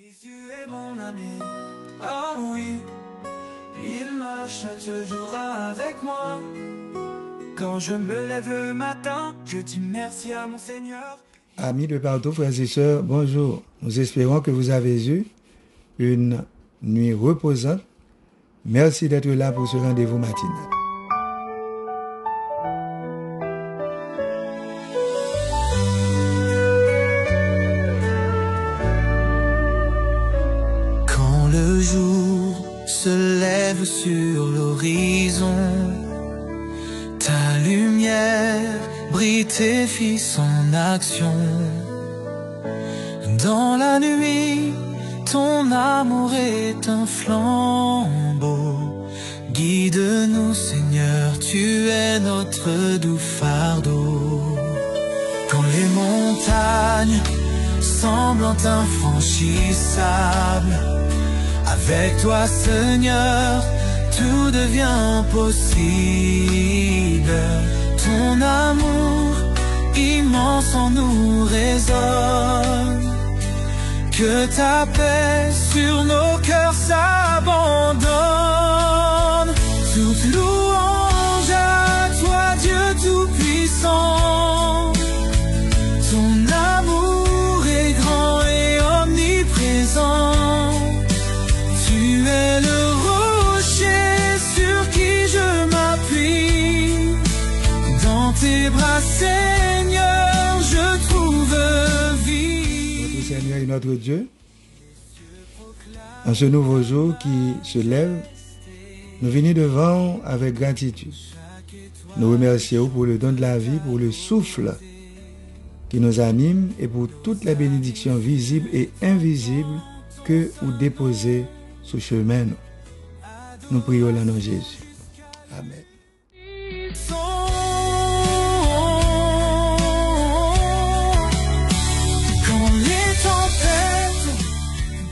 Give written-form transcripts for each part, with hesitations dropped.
Jésus est mon ami, oh oui, il marche chaque jour avec moi. Quand je me lève le matin, je dis merci à mon Seigneur. Amis de partout, frères et sœurs, bonjour. Nous espérons que vous avez eu une nuit reposante. Merci d'être là pour ce rendez-vous matinal. Quand le jour se lève sur l'horizon, ta lumière brille, tes fils son action. Dans la nuit, ton amour est un flambeau. Guide-nous, Seigneur, tu es notre doux fardeau. Quand les montagnes semblent infranchissables, avec toi, Seigneur, tout devient possible. Ton amour immense en nous résonne. Que ta paix sur nos cœurs s'abandonne. Toute louange à toi, Dieu Tout-Puissant. Ton amour est grand et omniprésent. Tu es le rocher sur qui je m'appuie. Dans tes bras, Seigneur, je trouve vie. Notre Seigneur et notre Dieu, en ce nouveau jour qui se lève, nous venons devant avec gratitude. Nous remercions pour le don de la vie, pour le souffle qui nous anime et pour toutes les bénédictions visibles et invisibles que vous déposez sur le chemin. Nous prions le nom de Jésus. Amen. Quand les tempêtes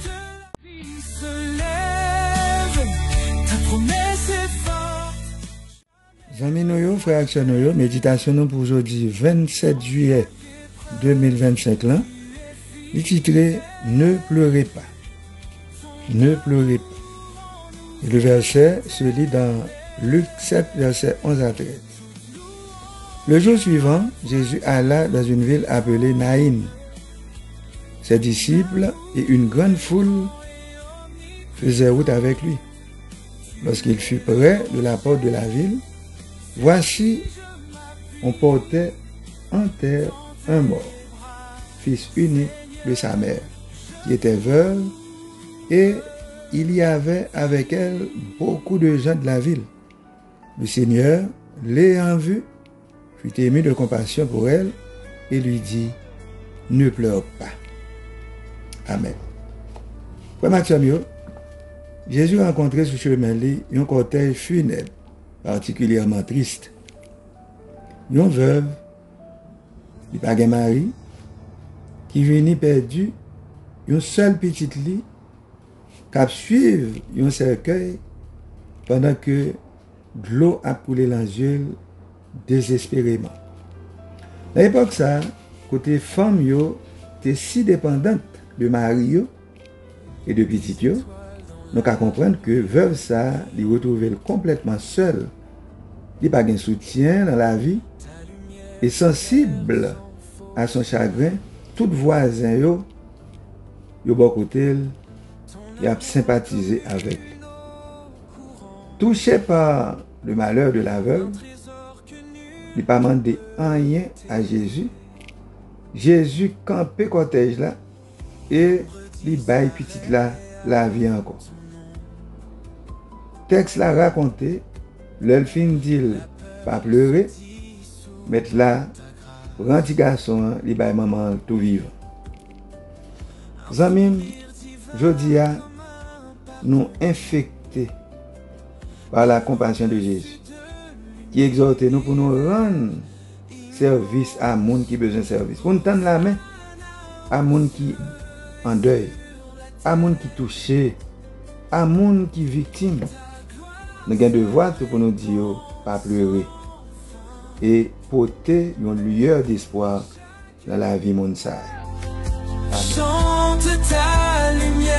de vie se lèvent, ta promesse est forte. Amis nous, frères et sœurs nous, méditation nous pour aujourd'hui 27 juillet 2025 là, le titre Ne pleurez pas. Ne pleurez pas. Et le verset se lit dans Luc 7, verset 11 à 13. Le jour suivant, Jésus alla dans une ville appelée Naïn. Ses disciples et une grande foule faisaient route avec lui. Lorsqu'il fut près de la porte de la ville, voici, on portait en terre un mort, fils unique de sa mère, qui était veuve, et il y avait avec elle beaucoup de gens de la ville. Le Seigneur, l'ayant vue, fut ému de compassion pour elle et lui dit, ne pleure pas. Amen. Frère Maxime, Jésus rencontrait sur chemin un cortège funèbre particulièrement triste. Une veuve, il n'y a pas de mari, qui venait perdu, une seule petite lit, qui suivre un cercueil pendant que de l'eau a coulé dans les yeux désespérément. À l'époque, ça, côté femme, était si dépendante de mari et de petit yo, donc à comprendre que veuve ça, il retrouvait complètement seul, il n'a pas de soutien dans la vie, et sensible à son chagrin, tout voisin yo bon côté, il a sympathisé avec lui. Touché par le malheur de la veuve, il n'a pas demandé rien à Jésus. Jésus campait cortège là et il baille petite là la vie encore. Texte l'a raconté, l'elfin dit pas pleurer, mais là, grand petit garçon, il baille maman tout vivant. Amis, je dis à nous infectés par la compassion de Jésus, qui exhorte nous pour nous rendre service à monde qui a besoin de service. Pour nous tendre la main à monde qui en deuil, à monde qui touché, à monde qui victime. Nous avons devoir pour nous dire pas pleurer et porter une lueur d'espoir dans la vie mondiale. Chante ta lumière.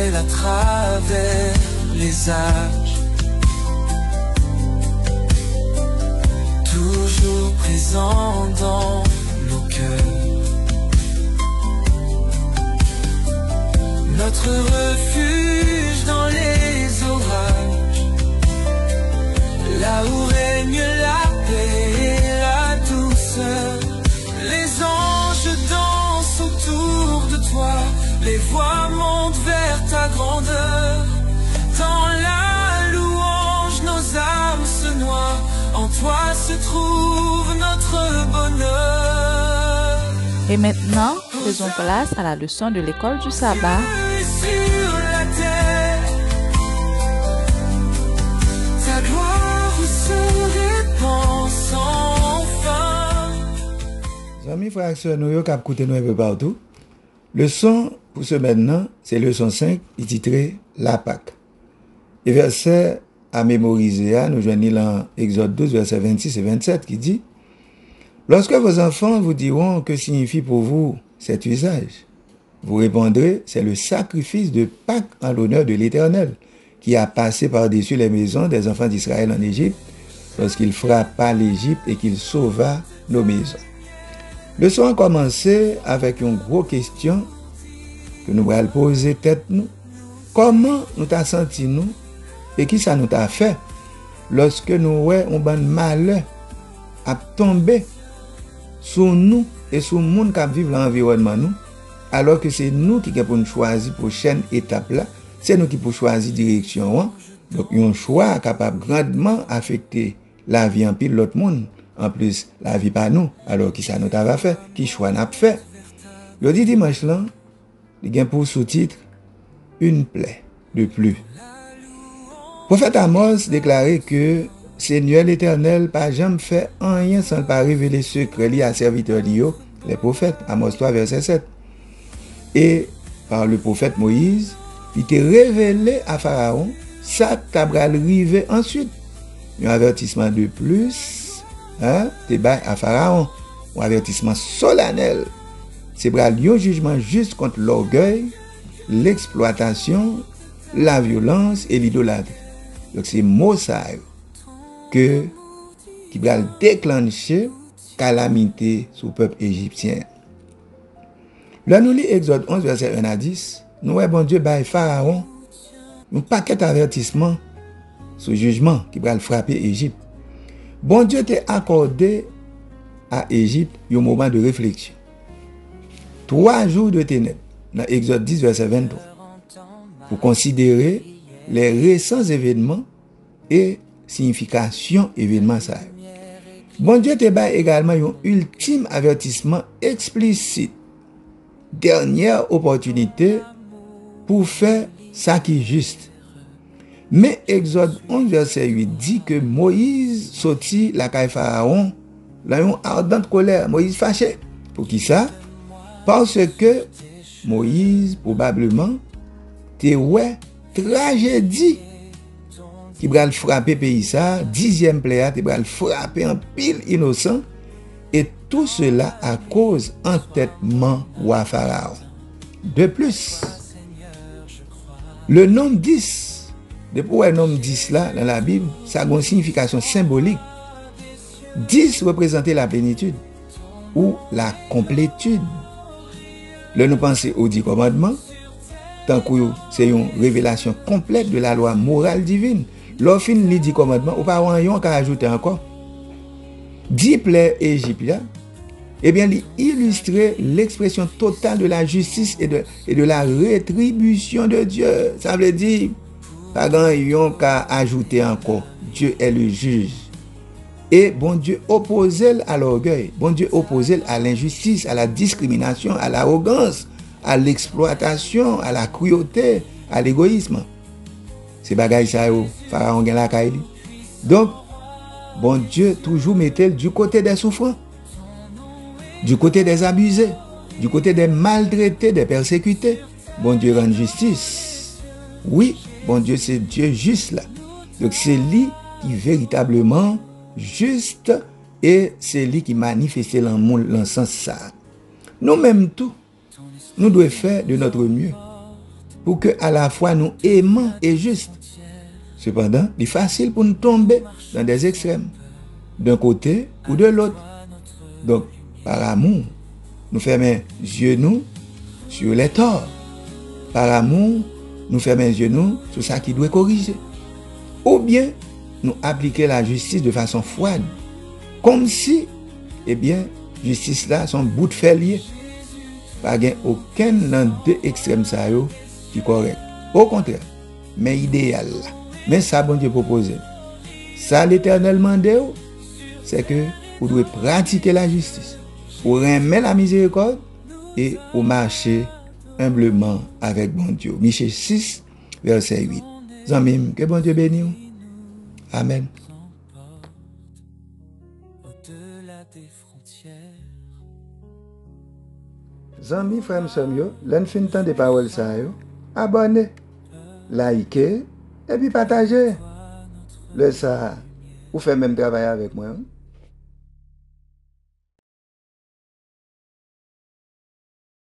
fidèle à travers les âges, toujours présent dans nos cœurs. Notre refuge dans les orages, là où règne la paix et la douceur. Les anges dansent autour de toi, les voix montent vers ta grandeur. Dans la louange, nos âmes se noient, en toi se trouve notre bonheur. Et maintenant, faisons place à la leçon de l'école du sabbat. Sur la terre, ta gloire se répand sans fin. Amis frères et sœurs, nous qui écouté nous un peu partout. Leçon pour ce maintenant, c'est leçon 5, titré La Pâque. Et verset à mémoriser, nous joignons dans Exode 12, verset 26 et 27, qui dit: lorsque vos enfants vous diront que signifie pour vous cet usage, vous répondrez: c'est le sacrifice de Pâques en l'honneur de l'Éternel, qui a passé par-dessus les maisons des enfants d'Israël en Égypte, lorsqu'il frappa l'Égypte et qu'il sauva nos maisons. Le son a commencé avec une grosse question que nous allons poser tête nous. Comment nous t'a senti nous et qui ça nous t'a fait lorsque nous voyons un bon malheur à tomber sur nous et sur le monde qui vit dans l'environnement nous, alors que c'est nous qui avons choisi la prochaine étape là, c'est nous qui pouvons choisir la direction. Donc, un choix capable grandement affecter la vie en pile l'autre monde. En plus, la vie pas nous. Alors, qui ça nous a fait? Qui choix n'a fait? Le dit dimanche là, il y a pour sous-titre une plaie de plus. Prophète Amos déclarait que Seigneur l'Éternel pas jamais fait rien sans pas révéler secret lié à serviteur Dio, les prophètes. Amos 3 verset 7. Et par le prophète Moïse, il était révélé à Pharaon ça tabral rivé ensuite. Un avertissement de plus, t'es bail à Pharaon, un avertissement solennel. C'est un jugement juste contre l'orgueil, l'exploitation, la violence et l'idolâtrie. Donc c'est Moussa qui va déclencher calamité sur le peuple égyptien. Là, nous lisons Exode 11, verset 1 à 10. Nous voyons bon Dieu bail Pharaon un paquet d'avertissements sur le jugement qui va frapper Égypte. Bon Dieu t'a accordé à Égypte un moment de réflexion. 3 jours de ténèbres, dans Exode 10, verset 23, pour considérer les récents événements et signification événements ça. Bon Dieu t'a donné également un ultime avertissement explicite. Dernière opportunité pour faire ça qui est juste. Mais Exode 11, verset 8 dit que Moïse sortit la caille Pharaon dans une ardente colère. Moïse fâché. Pour qui ça? Parce que Moïse, probablement, te ouais tragédie qui va frapper pays ça, 10e plaie, qui va frapper en pile innocent, et tout cela à cause entêtement roi Pharaon. De plus, le nombre 10, depuis le nombre 10 là dans la Bible, ça a une signification symbolique. 10 représentait la plénitude ou la complétude. Là, nous pensons aux 10 commandements, tant que c'est une révélation complète de la loi morale divine. Lorsqu'on lit 10 commandements, ou pas on qu'à ajouter encore 10 plaies égyptiennes, eh bien, il illustrait l'expression totale de la justice et de la rétribution de Dieu. Ça veut dire, pas grand qu'à ajouter encore. Dieu est le juge. Et bon Dieu opposait à l'orgueil, bon Dieu opposait à l'injustice, à la discrimination, à l'arrogance, à l'exploitation, à la cruauté, à l'égoïsme. C'est bagaille ça, Pharaon gen la kaili. Donc, bon Dieu toujours mettait du côté des souffrants, du côté des abusés, du côté des maltraités, des persécutés. Bon Dieu rend justice. Oui, bon Dieu c'est Dieu juste là. Donc c'est lui qui véritablement juste et c'est lui qui manifeste dans le monde dans sens ça. Nous-mêmes tout, nous devons faire de notre mieux pour que à la fois nous aimons et juste. Cependant, il est facile pour nous tomber dans des extrêmes, d'un côté ou de l'autre. Donc, par amour, nous fermons les genoux sur les torts. Par amour, nous fermons les genoux sur ça qui doit corriger. Ou bien, nous appliquer la justice de façon froide, comme si, eh bien, justice là, son bout de fer lié. Pas aucun dans deux extrêmes ça yo qui correct. Au contraire, mais idéal là. Mais ça, bon Dieu propose. Ça, l'Éternel demande, c'est que vous devez pratiquer la justice, vous remettre la miséricorde et vous marcher humblement avec bon Dieu. Michée 6, verset 8. Zamim, que bon Dieu bénisse. Amen. Zami, frère, m'somyo, l'un fin temps de paroles ça yo, abonnez, likez, et puis partagez. Le ça, vous faites même travail avec moi. Hein?